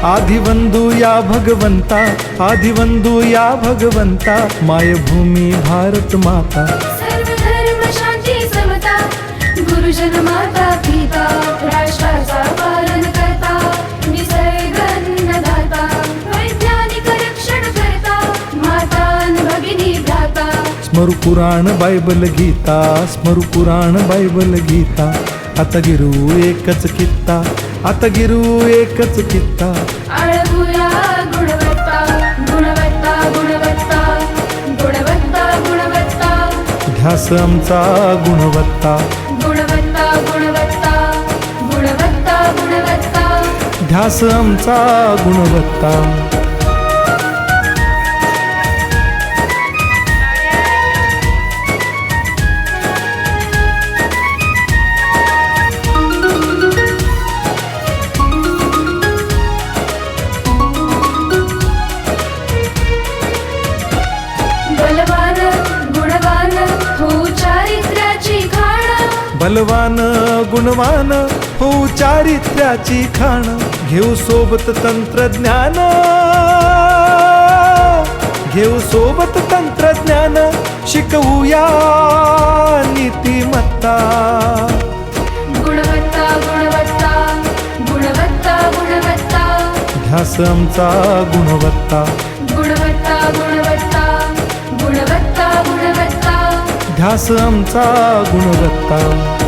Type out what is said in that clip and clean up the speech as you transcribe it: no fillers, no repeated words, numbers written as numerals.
आदिवंदू या भगवंता, आदिवंदू या भगवंता, मायभूमी भारत माता। सर्व धर्म शांती समता, गुरुजन माता पिता, राष्ट्राचा पालन करता, निसर्ग अन्नदाता, वैज्ञानिक रक्षण करता, माता अन भगिनी भ्राता। स्मरू पुराण बायबल गीता, स्मरू पुराण बायबल गीता, आता गिरू एकच कित्ता, आता गिरू एकच कित्ता। आळगुया गुणवत्ता, गुणवत्ता, गुणवत्ता, गुणवत्ता, गुणवत्ता, ध्यास आमचा गुणवत्ता, गुणवत्ता, गुणवत्ता, गुणवत्ता, गुणवत्ता। ध्यास आमचा गुणवत्ता। बलवान गुणवान हो चारित्र्याची खाण, बलवान गुणवान हो चारित्र्याची खाण, घेऊ सोबत तंत्रज्ञान, घेऊ सोबत तंत्रज्ञान, शिकवूया नीतिमत्ता। गुणवत्ता, गुणवत्ता, गुणवत्ता, गुणवत्ता, ध्यास आमचा गुणवत्ता, गुणवत्ता, गुणवत्ता, गुणवत्ता, गुणवत्ता। ध्यास आमचा गुणवत्ता।